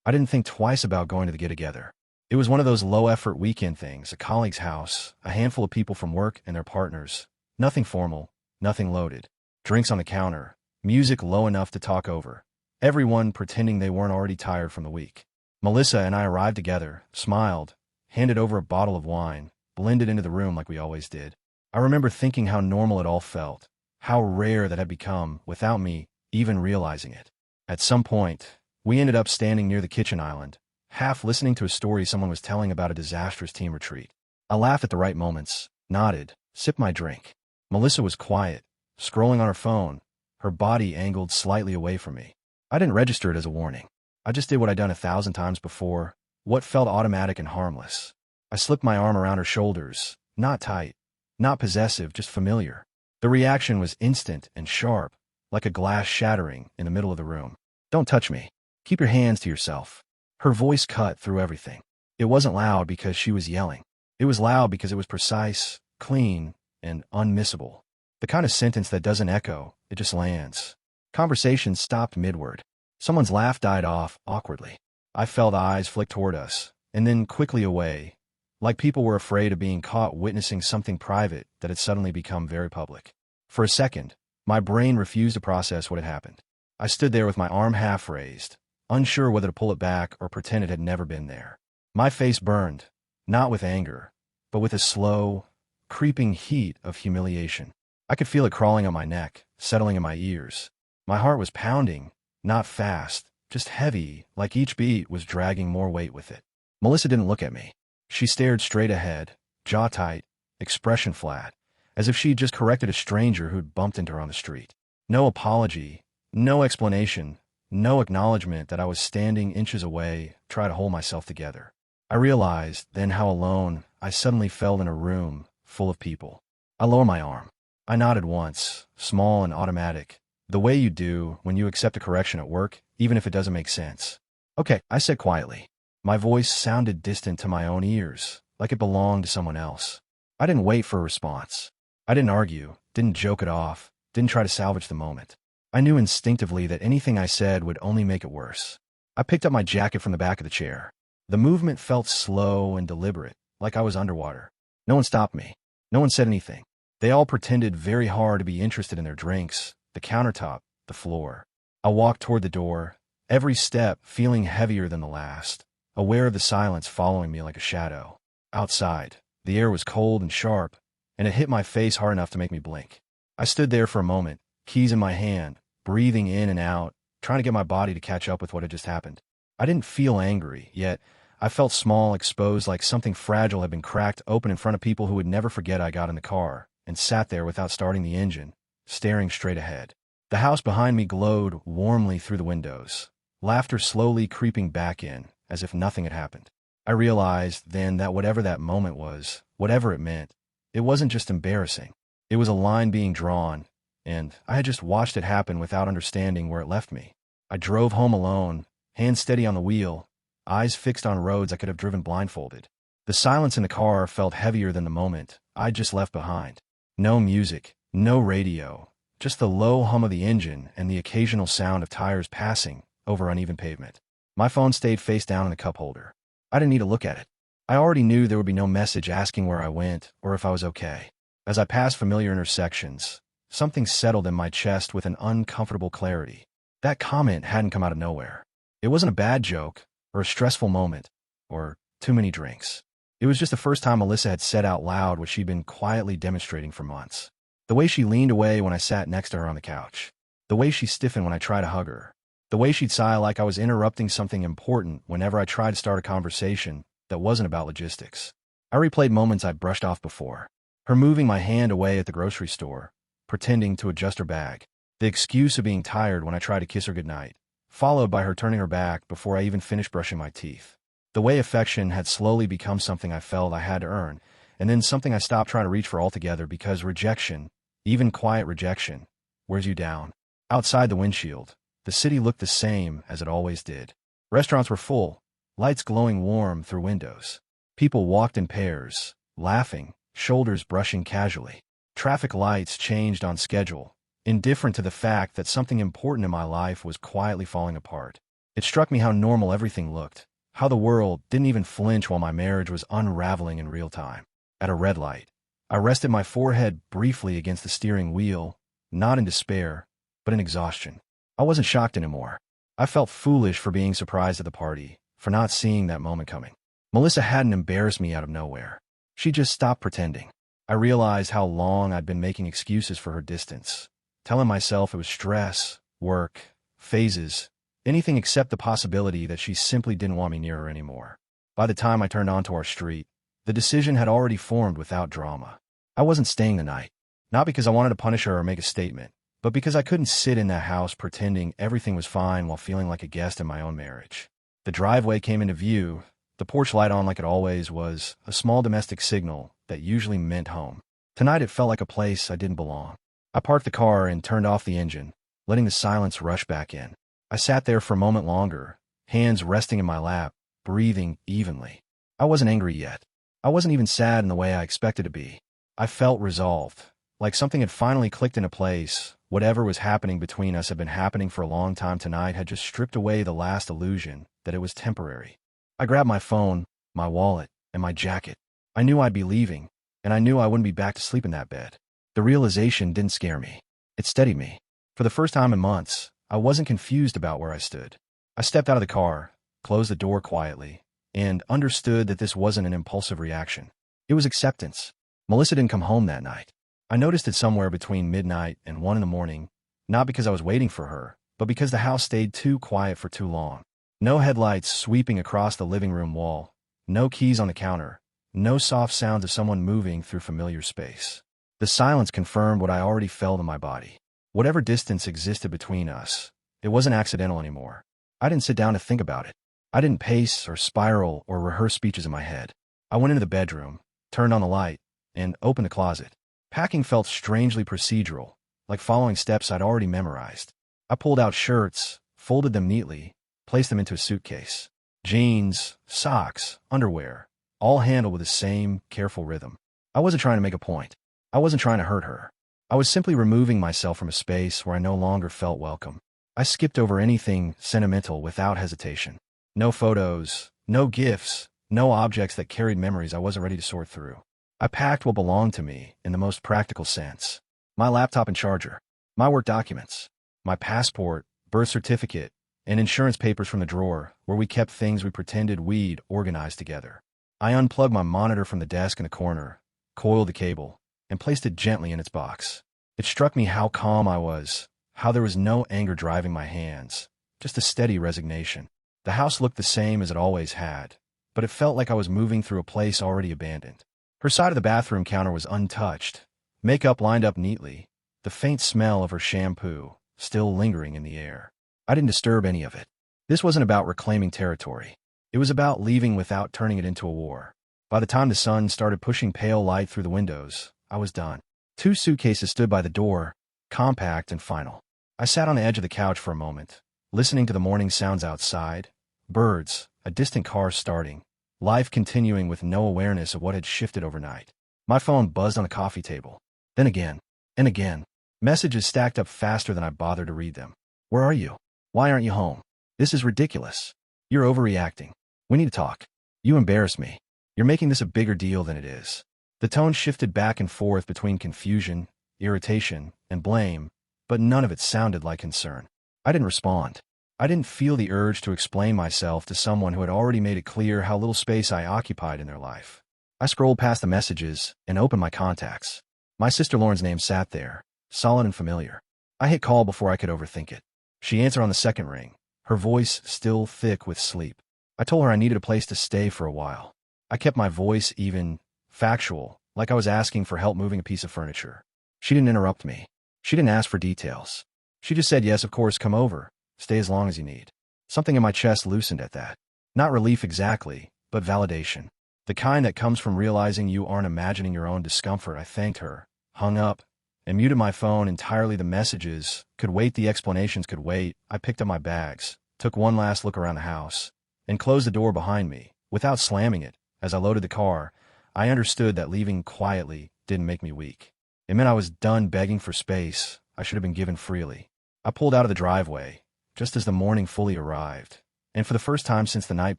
I didn't think twice about going to the get-together. It was one of those low-effort weekend things, a colleague's house, a handful of people from work and their partners. Nothing formal, nothing loaded. Drinks on the counter, music low enough to talk over. Everyone pretending they weren't already tired from the week. Melissa and I arrived together, smiled, handed over a bottle of wine, blended into the room like we always did. I remember thinking how normal it all felt, how rare that had become without me even realizing it. At some point, we ended up standing near the kitchen island, half listening to a story someone was telling about a disastrous team retreat. I laughed at the right moments, nodded, sipped my drink. Melissa was quiet, scrolling on her phone, her body angled slightly away from me. I didn't register it as a warning. I just did what I'd done 1,000 times before, what felt automatic and harmless. I slipped my arm around her shoulders, not tight, not possessive, just familiar. The reaction was instant and sharp, like a glass shattering in the middle of the room. "Don't touch me. Keep your hands to yourself." Her voice cut through everything. It wasn't loud because she was yelling. It was loud because it was precise, clean, and unmissable. The kind of sentence that doesn't echo, it just lands. Conversation stopped midword. Someone's laugh died off awkwardly. I felt eyes flick toward us, and then quickly away, like people were afraid of being caught witnessing something private that had suddenly become very public. For a second, my brain refused to process what had happened. I stood there with my arm half raised, unsure whether to pull it back or pretend it had never been there. My face burned, not with anger, but with a slow, creeping heat of humiliation. I could feel it crawling on my neck, settling in my ears. My heart was pounding, not fast, just heavy, like each beat was dragging more weight with it. Melissa didn't look at me. She stared straight ahead, jaw tight, expression flat, as if she'd just corrected a stranger who'd bumped into her on the street. No apology, no explanation, no acknowledgement that I was standing inches away, trying to hold myself together. I realized then how alone I suddenly felt in a room full of people. I lowered my arm. I nodded once, small and automatic, the way you do when you accept a correction at work, even if it doesn't make sense. "Okay," I said quietly. My voice sounded distant to my own ears, like it belonged to someone else. I didn't wait for a response. I didn't argue, didn't joke it off, didn't try to salvage the moment. I knew instinctively that anything I said would only make it worse. I picked up my jacket from the back of the chair. The movement felt slow and deliberate, like I was underwater. No one stopped me. No one said anything. They all pretended very hard to be interested in their drinks, the countertop, the floor. I walked toward the door, every step feeling heavier than the last, aware of the silence following me like a shadow. Outside, the air was cold and sharp, and it hit my face hard enough to make me blink. I stood there for a moment, keys in my hand, breathing in and out, trying to get my body to catch up with what had just happened. I didn't feel angry, yet I felt small, exposed, like something fragile had been cracked open in front of people who would never forget I got in the car and sat there without starting the engine, staring straight ahead. The house behind me glowed warmly through the windows, laughter slowly creeping back in, as if nothing had happened. I realized then that whatever that moment was, whatever it meant, it wasn't just embarrassing. It was a line being drawn, and I had just watched it happen without understanding where it left me. I drove home alone, hands steady on the wheel, eyes fixed on roads I could have driven blindfolded. The silence in the car felt heavier than the moment I'd just left behind. No music, no radio, just the low hum of the engine and the occasional sound of tires passing over uneven pavement. My phone stayed face down in the cup holder. I didn't need to look at it. I already knew there would be no message asking where I went or if I was okay. As I passed familiar intersections, something settled in my chest with an uncomfortable clarity. That comment hadn't come out of nowhere. It wasn't a bad joke, or a stressful moment, or too many drinks. It was just the first time Melissa had said out loud what she'd been quietly demonstrating for months. The way she leaned away when I sat next to her on the couch. The way she stiffened when I tried to hug her. The way she'd sigh like I was interrupting something important whenever I tried to start a conversation that wasn't about logistics. I replayed moments I'd brushed off before. Her moving my hand away at the grocery store, pretending to adjust her bag. The excuse of being tired when I tried to kiss her goodnight, followed by her turning her back before I even finished brushing my teeth. The way affection had slowly become something I felt I had to earn, and then something I stopped trying to reach for altogether because rejection, even quiet rejection, wears you down. Outside the windshield, the city looked the same as it always did. Restaurants were full, lights glowing warm through windows. People walked in pairs, laughing, shoulders brushing casually. Traffic lights changed on schedule, indifferent to the fact that something important in my life was quietly falling apart. It struck me how normal everything looked, how the world didn't even flinch while my marriage was unraveling in real time. At a red light, I rested my forehead briefly against the steering wheel, not in despair, but in exhaustion. I wasn't shocked anymore. I felt foolish for being surprised at the party, for not seeing that moment coming. Melissa hadn't embarrassed me out of nowhere. She just stopped pretending. I realized how long I'd been making excuses for her distance, telling myself it was stress, work, phases, anything except the possibility that she simply didn't want me near her anymore. By the time I turned onto our street, the decision had already formed without drama. I wasn't staying the night, not because I wanted to punish her or make a statement, but because I couldn't sit in that house pretending everything was fine while feeling like a guest in my own marriage. The driveway came into view, the porch light on like it always was, a small domestic signal that usually meant home. Tonight it felt like a place I didn't belong. I parked the car and turned off the engine, letting the silence rush back in. I sat there for a moment longer, hands resting in my lap, breathing evenly. I wasn't angry yet. I wasn't even sad in the way I expected to be. I felt resolved, like something had finally clicked into place. Whatever was happening between us had been happening for a long time. Tonight had just stripped away the last illusion that it was temporary. I grabbed my phone, my wallet, and my jacket. I knew I'd be leaving, and I knew I wouldn't be back to sleep in that bed. The realization didn't scare me. It steadied me. For the first time in months, I wasn't confused about where I stood. I stepped out of the car, closed the door quietly, and understood that this wasn't an impulsive reaction. It was acceptance. Melissa didn't come home that night. I noticed it somewhere between midnight and 1 in the morning, not because I was waiting for her, but because the house stayed too quiet for too long. No headlights sweeping across the living room wall, no keys on the counter, no soft sounds of someone moving through familiar space. The silence confirmed what I already felt in my body. Whatever distance existed between us, it wasn't accidental anymore. I didn't sit down to think about it. I didn't pace or spiral or rehearse speeches in my head. I went into the bedroom, turned on the light, and opened the closet. Packing felt strangely procedural, like following steps I'd already memorized. I pulled out shirts, folded them neatly, placed them into a suitcase. Jeans, socks, underwear, all handled with the same careful rhythm. I wasn't trying to make a point. I wasn't trying to hurt her. I was simply removing myself from a space where I no longer felt welcome. I skipped over anything sentimental without hesitation. No photos, no gifts, no objects that carried memories I wasn't ready to sort through. I packed what belonged to me in the most practical sense. My laptop and charger, my work documents, my passport, birth certificate, and insurance papers from the drawer where we kept things we pretended we'd organized together. I unplugged my monitor from the desk in the corner, coiled the cable, and placed it gently in its box. It struck me how calm I was, how there was no anger driving my hands, just a steady resignation. The house looked the same as it always had, but it felt like I was moving through a place already abandoned. Her side of the bathroom counter was untouched, makeup lined up neatly, the faint smell of her shampoo still lingering in the air. I didn't disturb any of it. This wasn't about reclaiming territory. It was about leaving without turning it into a war. By the time the sun started pushing pale light through the windows, I was done. 2 suitcases stood by the door, compact and final. I sat on the edge of the couch for a moment, listening to the morning sounds outside, birds, a distant car starting, life continuing with no awareness of what had shifted overnight. My phone buzzed on the coffee table. Then again, and again. Messages stacked up faster than I bothered to read them. Where are you? Why aren't you home? This is ridiculous. You're overreacting. We need to talk. You embarrass me. You're making this a bigger deal than it is. The tone shifted back and forth between confusion, irritation, and blame, but none of it sounded like concern. I didn't respond. I didn't feel the urge to explain myself to someone who had already made it clear how little space I occupied in their life. I scrolled past the messages and opened my contacts. My sister Lauren's name sat there, solid and familiar. I hit call before I could overthink it. She answered on the second ring, her voice still thick with sleep. I told her I needed a place to stay for a while. I kept my voice even, factual, like I was asking for help moving a piece of furniture. She didn't interrupt me. She didn't ask for details. She just said, yes, of course, come over. Stay as long as you need. Something in my chest loosened at that. Not relief exactly, but validation. The kind that comes from realizing you aren't imagining your own discomfort. I thanked her, hung up, and muted my phone entirely. The messages could wait, the explanations could wait. I picked up my bags, took one last look around the house, and closed the door behind me, without slamming it. As I loaded the car, I understood that leaving quietly didn't make me weak. It meant I was done begging for space I should have been given freely. I pulled out of the driveway, just as the morning fully arrived. And for the first time since the night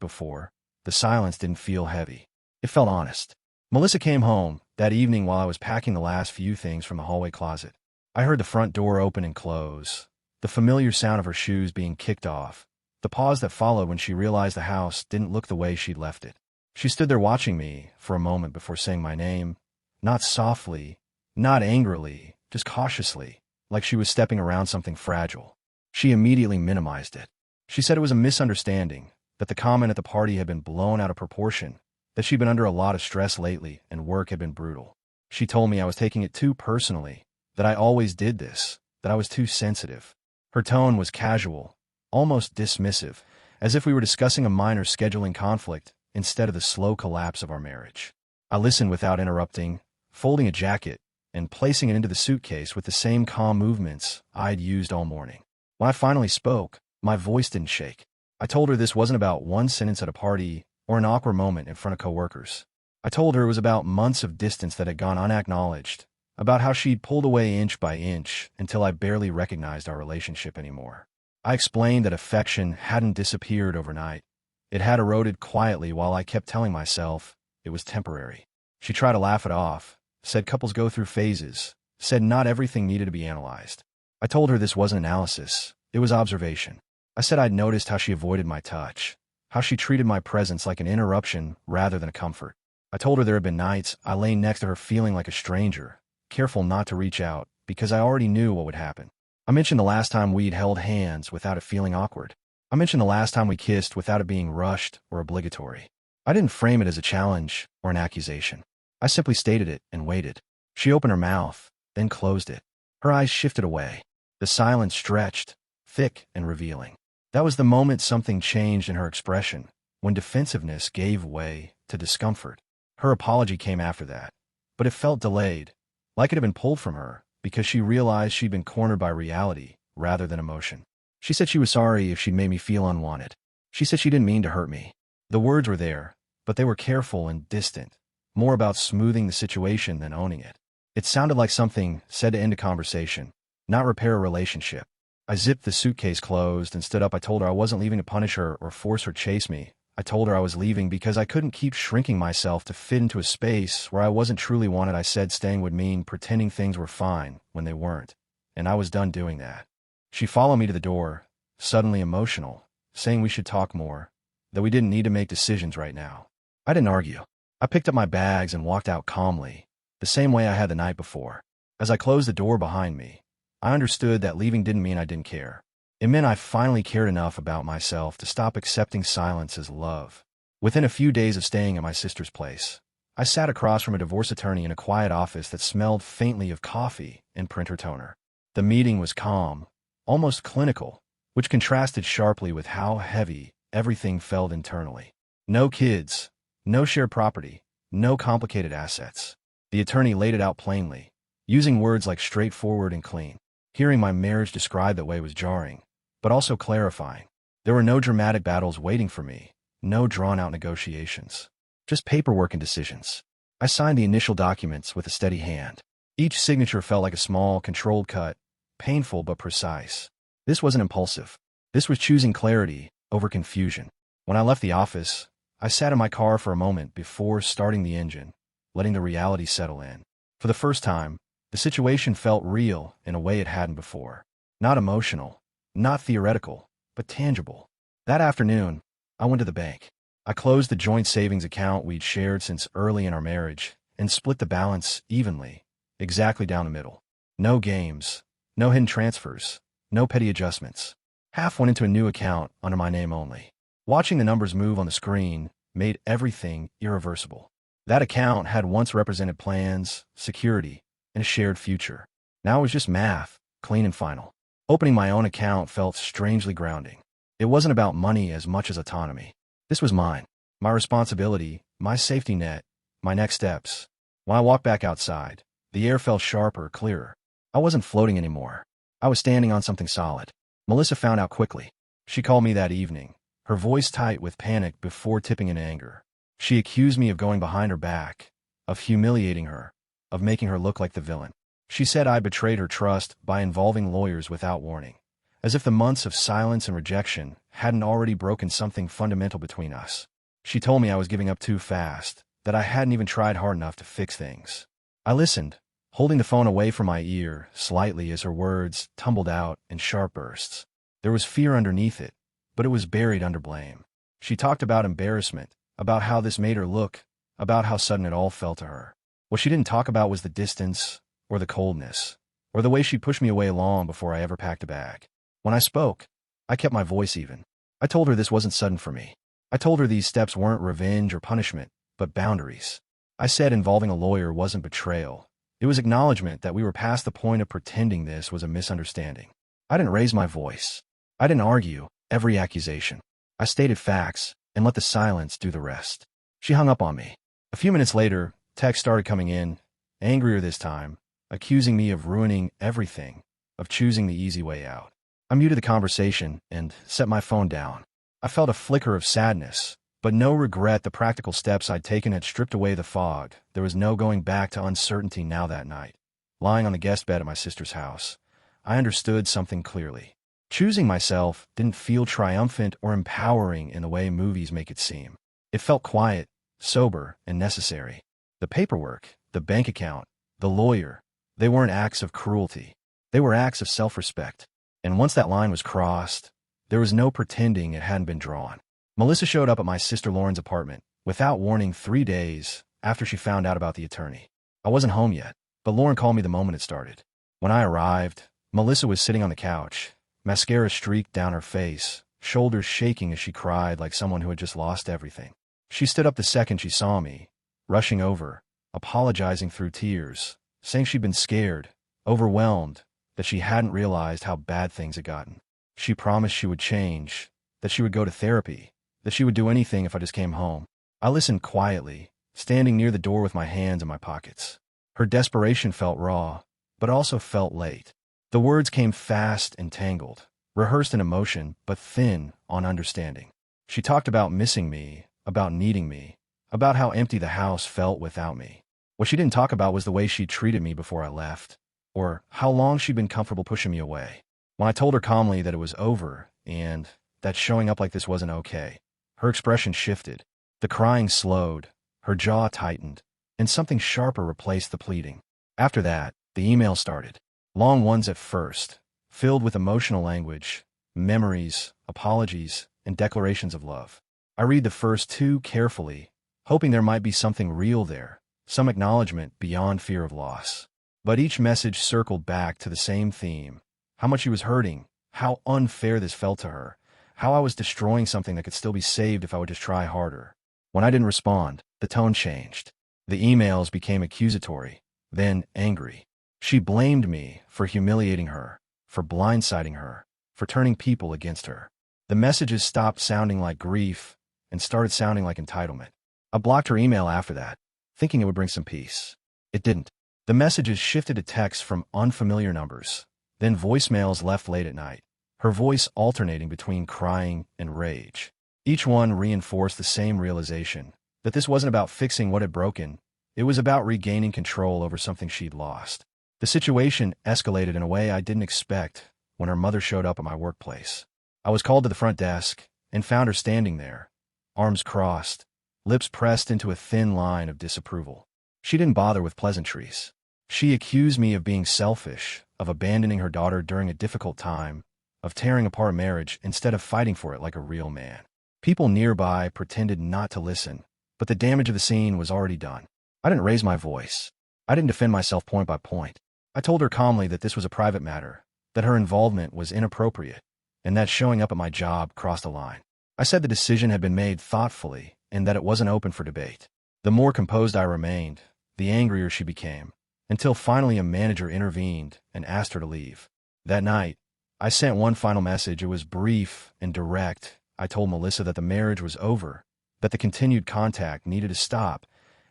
before, the silence didn't feel heavy. It felt honest. Melissa came home that evening while I was packing the last few things from the hallway closet. I heard the front door open and close, the familiar sound of her shoes being kicked off, the pause that followed when she realized the house didn't look the way she'd left it. She stood there watching me for a moment before saying my name, not softly, not angrily, just cautiously, like she was stepping around something fragile. She immediately minimized it. She said it was a misunderstanding, that the comment at the party had been blown out of proportion, that she'd been under a lot of stress lately and work had been brutal. She told me I was taking it too personally, that I always did this, that I was too sensitive. Her tone was casual, almost dismissive, as if we were discussing a minor scheduling conflict instead of the slow collapse of our marriage. I listened without interrupting, folding a jacket and placing it into the suitcase with the same calm movements I'd used all morning. When I finally spoke, my voice didn't shake. I told her this wasn't about one sentence at a party or an awkward moment in front of coworkers. I told her it was about months of distance that had gone unacknowledged, about how she'd pulled away inch by inch until I barely recognized our relationship anymore. I explained that affection hadn't disappeared overnight. It had eroded quietly while I kept telling myself it was temporary. She tried to laugh it off, said couples go through phases, said not everything needed to be analyzed. I told her this wasn't analysis, it was observation. I said I'd noticed how she avoided my touch, how she treated my presence like an interruption rather than a comfort. I told her there had been nights I lay next to her feeling like a stranger, careful not to reach out because I already knew what would happen. I mentioned the last time we'd held hands without it feeling awkward. I mentioned the last time we kissed without it being rushed or obligatory. I didn't frame it as a challenge or an accusation. I simply stated it and waited. She opened her mouth, then closed it. Her eyes shifted away. The silence stretched, thick and revealing. That was the moment something changed in her expression, when defensiveness gave way to discomfort. Her apology came after that, but it felt delayed, like it had been pulled from her, because she realized she'd been cornered by reality rather than emotion. She said she was sorry if she'd made me feel unwanted. She said she didn't mean to hurt me. The words were there, but they were careful and distant, more about smoothing the situation than owning it. It sounded like something said to end a conversation, not repair a relationship. I zipped the suitcase closed and stood up. I told her I wasn't leaving to punish her or force her to chase me. I told her I was leaving because I couldn't keep shrinking myself to fit into a space where I wasn't truly wanted. I said staying would mean pretending things were fine when they weren't, and I was done doing that. She followed me to the door, suddenly emotional, saying we should talk more, that we didn't need to make decisions right now. I didn't argue. I picked up my bags and walked out calmly, the same way I had the night before. As I closed the door behind me, I understood that leaving didn't mean I didn't care. It meant I finally cared enough about myself to stop accepting silence as love. Within a few days of staying at my sister's place, I sat across from a divorce attorney in a quiet office that smelled faintly of coffee and printer toner. The meeting was calm, almost clinical, which contrasted sharply with how heavy everything felt internally. No kids, no shared property, no complicated assets. The attorney laid it out plainly, using words like straightforward and clean. Hearing my marriage described that way was jarring, but also clarifying. There were no dramatic battles waiting for me, no drawn-out negotiations, just paperwork and decisions. I signed the initial documents with a steady hand. Each signature felt like a small, controlled cut, painful but precise. This wasn't impulsive. This was choosing clarity over confusion. When I left the office, I sat in my car for a moment before starting the engine, letting the reality settle in. For the first time, the situation felt real in a way it hadn't before. Not emotional, not theoretical, but tangible. That afternoon, I went to the bank. I closed the joint savings account we'd shared since early in our marriage and split the balance evenly, exactly down the middle. No games, no hidden transfers, no petty adjustments. Half went into a new account under my name only. Watching the numbers move on the screen made everything irreversible. That account had once represented plans, security, and a shared future. Now it was just math, clean and final. Opening my own account felt strangely grounding. It wasn't about money as much as autonomy. This was mine, my responsibility, my safety net, my next steps. When I walked back outside, the air felt sharper, clearer. I wasn't floating anymore. I was standing on something solid. Melissa found out quickly. She called me that evening, her voice tight with panic before tipping in anger. She accused me of going behind her back, of humiliating her, of making her look like the villain. She said I betrayed her trust by involving lawyers without warning, as if the months of silence and rejection hadn't already broken something fundamental between us. She told me I was giving up too fast, that I hadn't even tried hard enough to fix things. I listened, holding the phone away from my ear slightly as her words tumbled out in sharp bursts. There was fear underneath it, but it was buried under blame. She talked about embarrassment, about how this made her look, about how sudden it all felt to her. What she didn't talk about was the distance, or the coldness, or the way she pushed me away long before I ever packed a bag. When I spoke, I kept my voice even. I told her this wasn't sudden for me. I told her these steps weren't revenge or punishment, but boundaries. I said involving a lawyer wasn't betrayal. It was acknowledgement that we were past the point of pretending this was a misunderstanding. I didn't raise my voice. I didn't argue every accusation. I stated facts and let the silence do the rest. She hung up on me. A few minutes later, texts started coming in, angrier this time, accusing me of ruining everything, of choosing the easy way out. I muted the conversation and set my phone down. I felt a flicker of sadness, but no regret. The practical steps I'd taken had stripped away the fog. There was no going back to uncertainty now. That night, lying on the guest bed at my sister's house, I understood something clearly. Choosing myself didn't feel triumphant or empowering in the way movies make it seem. It felt quiet, sober, and necessary. The paperwork, the bank account, the lawyer, they weren't acts of cruelty. They were acts of self-respect. And once that line was crossed, there was no pretending it hadn't been drawn. Melissa showed up at my sister Lauren's apartment, without warning 3 days after she found out about the attorney. I wasn't home yet, but Lauren called me the moment it started. When I arrived, Melissa was sitting on the couch, mascara streaked down her face, shoulders shaking as she cried like someone who had just lost everything. She stood up the second she saw me, rushing over, apologizing through tears, saying she'd been scared, overwhelmed, that she hadn't realized how bad things had gotten. She promised she would change, that she would go to therapy, that she would do anything if I just came home. I listened quietly, standing near the door with my hands in my pockets. Her desperation felt raw, but also felt late. The words came fast and tangled, rehearsed in emotion, but thin on understanding. She talked about missing me, about needing me, about how empty the house felt without me. What she didn't talk about was the way she treated me before I left, or how long she'd been comfortable pushing me away. When I told her calmly that it was over and that showing up like this wasn't okay, her expression shifted. The crying slowed, her jaw tightened, and something sharper replaced the pleading. After that, the email started. Long ones at first, filled with emotional language, memories, apologies, and declarations of love. I read the first 2 carefully, hoping there might be something real there, some acknowledgement beyond fear of loss. But each message circled back to the same theme: how much she was hurting, how unfair this felt to her, how I was destroying something that could still be saved if I would just try harder. When I didn't respond, the tone changed. The emails became accusatory, then angry. She blamed me for humiliating her, for blindsiding her, for turning people against her. The messages stopped sounding like grief and started sounding like entitlement. I blocked her email after that, thinking it would bring some peace. It didn't. The messages shifted to texts from unfamiliar numbers, then voicemails left late at night, her voice alternating between crying and rage. Each one reinforced the same realization, that this wasn't about fixing what had broken, it was about regaining control over something she'd lost. The situation escalated in a way I didn't expect when her mother showed up at my workplace. I was called to the front desk and found her standing there, arms crossed, lips pressed into a thin line of disapproval. She didn't bother with pleasantries. She accused me of being selfish, of abandoning her daughter during a difficult time, of tearing apart a marriage instead of fighting for it like a real man. People nearby pretended not to listen, but the damage of the scene was already done. I didn't raise my voice. I didn't defend myself point by point. I told her calmly that this was a private matter, that her involvement was inappropriate, and that showing up at my job crossed a line. I said the decision had been made thoughtfully and that it wasn't open for debate. The more composed I remained, the angrier she became, until finally a manager intervened and asked her to leave. That night, I sent one final message. It was brief and direct. I told Melissa that the marriage was over, that the continued contact needed to stop,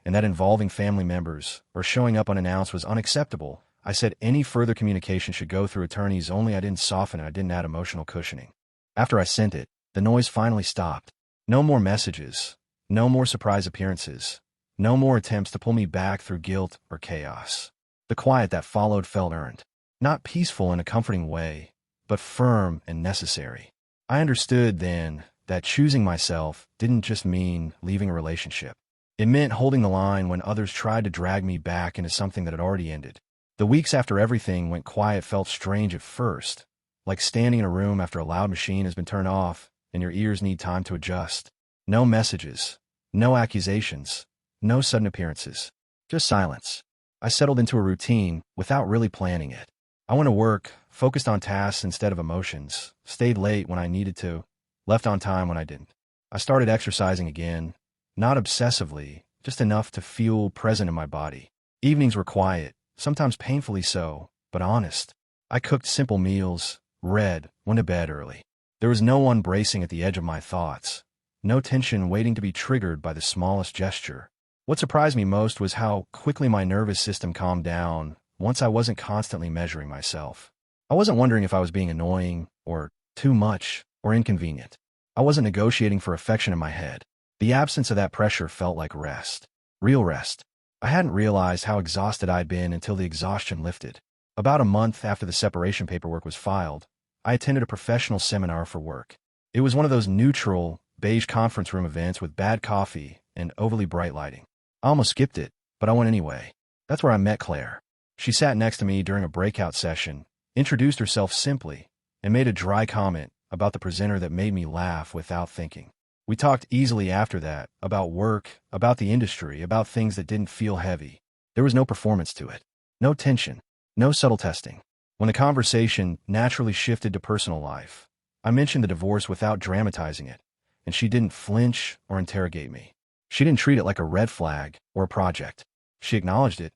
and that involving family members or showing up unannounced was unacceptable. I said any further communication should go through attorneys only. I didn't soften it. I didn't add emotional cushioning. After I sent it, the noise finally stopped. No more messages, no more surprise appearances, no more attempts to pull me back through guilt or chaos. The quiet that followed felt earned. Not peaceful in a comforting way, but firm and necessary. I understood then that choosing myself didn't just mean leaving a relationship. It meant holding the line when others tried to drag me back into something that had already ended. The weeks after everything went quiet felt strange at first, like standing in a room after a loud machine has been turned off and your ears need time to adjust. No messages, no accusations, no sudden appearances, just silence. I settled into a routine without really planning it. I went to work, focused on tasks instead of emotions, stayed late when I needed to, left on time when I didn't. I started exercising again, not obsessively, just enough to feel present in my body. Evenings were quiet, sometimes painfully so, but honest. I cooked simple meals, read, went to bed early. There was no one bracing at the edge of my thoughts, no tension waiting to be triggered by the smallest gesture. What surprised me most was how quickly my nervous system calmed down once I wasn't constantly measuring myself. I wasn't wondering if I was being annoying, or too much, or inconvenient. I wasn't negotiating for affection in my head. The absence of that pressure felt like rest. Real rest. I hadn't realized how exhausted I'd been until the exhaustion lifted. About a month after the separation paperwork was filed, I attended a professional seminar for work. It was one of those neutral, beige conference room events with bad coffee and overly bright lighting. I almost skipped it, but I went anyway. That's where I met Claire. She sat next to me during a breakout session, introduced herself simply, and made a dry comment about the presenter that made me laugh without thinking. We talked easily after that, about work, about the industry, about things that didn't feel heavy. There was no performance to it. No tension. No subtle testing. When the conversation naturally shifted to personal life, I mentioned the divorce without dramatizing it, and she didn't flinch or interrogate me. She didn't treat it like a red flag or a project. She acknowledged it,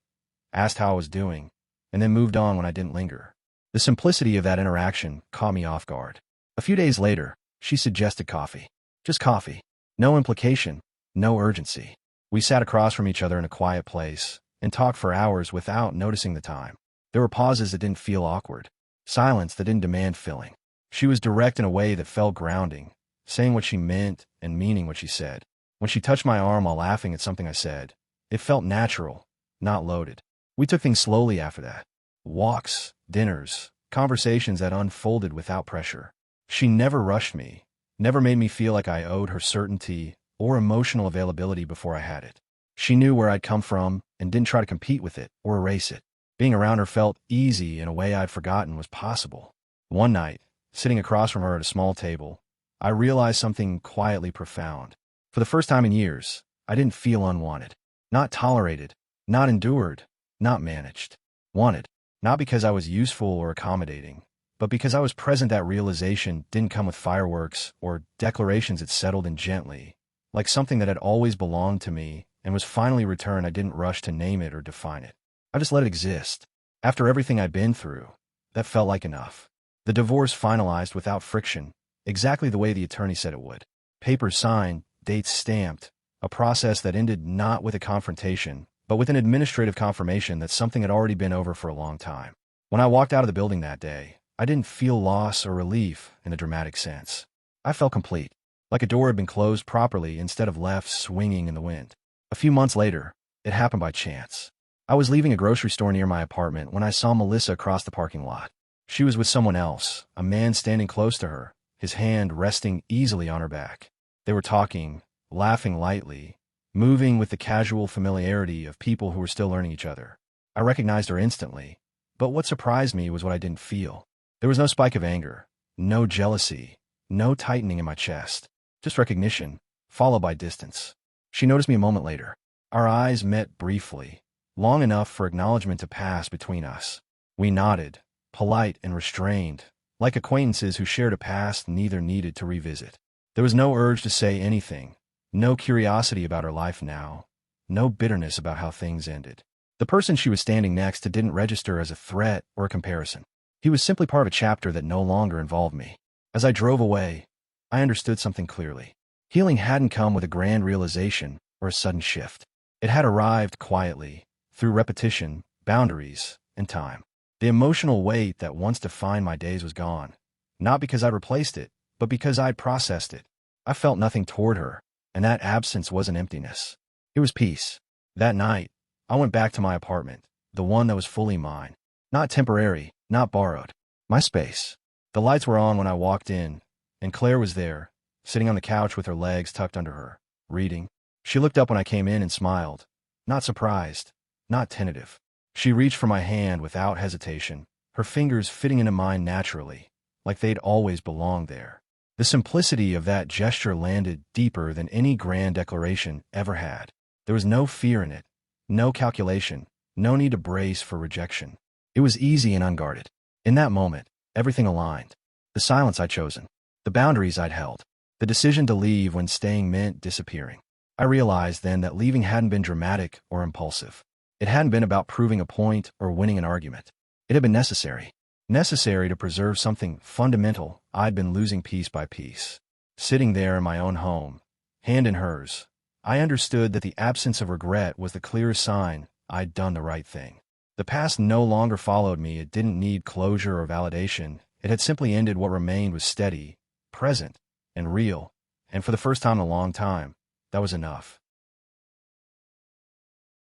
asked how I was doing, and then moved on when I didn't linger. The simplicity of that interaction caught me off guard. A few days later, she suggested coffee. Just coffee. No implication, no urgency. We sat across from each other in a quiet place and talked for hours without noticing the time. There were pauses that didn't feel awkward, silence that didn't demand filling. She was direct in a way that felt grounding, saying what she meant and meaning what she said. When she touched my arm while laughing at something I said, it felt natural, not loaded. We took things slowly after that. Walks, dinners, conversations that unfolded without pressure. She never rushed me, never made me feel like I owed her certainty or emotional availability before I had it. She knew where I'd come from and didn't try to compete with it or erase it. Being around her felt easy in a way I'd forgotten was possible. One night, sitting across from her at a small table, I realized something quietly profound. For the first time in years, I didn't feel unwanted. Not tolerated, not endured, not managed. Wanted, not because I was useful or accommodating, but because I was present. That realization didn't come with fireworks or declarations. It settled in gently, like something that had always belonged to me and was finally returned. I didn't rush to name it or define it. I just let it exist. After everything I'd been through, that felt like enough. The divorce finalized without friction, exactly the way the attorney said it would. Papers signed, dates stamped, a process that ended not with a confrontation, but with an administrative confirmation that something had already been over for a long time. When I walked out of the building that day, I didn't feel loss or relief in a dramatic sense. I felt complete, like a door had been closed properly instead of left swinging in the wind. A few months later, it happened by chance. I was leaving a grocery store near my apartment when I saw Melissa across the parking lot. She was with someone else, a man standing close to her, his hand resting easily on her back. They were talking, laughing lightly, moving with the casual familiarity of people who were still learning each other. I recognized her instantly, but what surprised me was what I didn't feel. There was no spike of anger, no jealousy, no tightening in my chest, just recognition, followed by distance. She noticed me a moment later. Our eyes met briefly, long enough for acknowledgement to pass between us. We nodded, polite and restrained, like acquaintances who shared a past neither needed to revisit. There was no urge to say anything, no curiosity about her life now, no bitterness about how things ended. The person she was standing next to didn't register as a threat or a comparison. He was simply part of a chapter that no longer involved me. As I drove away, I understood something clearly. Healing hadn't come with a grand realization or a sudden shift. It had arrived quietly, through repetition, boundaries, and time. The emotional weight that once defined my days was gone, not because I'd replaced it, but because I'd processed it. I felt nothing toward her, and that absence wasn't emptiness. It was peace. That night, I went back to my apartment, the one that was fully mine. Not temporary, not borrowed. My space. The lights were on when I walked in, and Claire was there, sitting on the couch with her legs tucked under her, reading. She looked up when I came in and smiled. Not surprised, not tentative. She reached for my hand without hesitation, her fingers fitting into mine naturally, like they'd always belonged there. The simplicity of that gesture landed deeper than any grand declaration ever had. There was no fear in it, no calculation, no need to brace for rejection. It was easy and unguarded. In that moment, everything aligned. The silence I'd chosen, the boundaries I'd held, the decision to leave when staying meant disappearing. I realized then that leaving hadn't been dramatic or impulsive. It hadn't been about proving a point or winning an argument. It had been necessary. Necessary to preserve something fundamental I'd been losing piece by piece. Sitting there in my own home, hand in hers, I understood that the absence of regret was the clearest sign I'd done the right thing. The past no longer followed me. It didn't need closure or validation. It had simply ended. What remained was steady, present, and real. And for the first time in a long time, that was enough.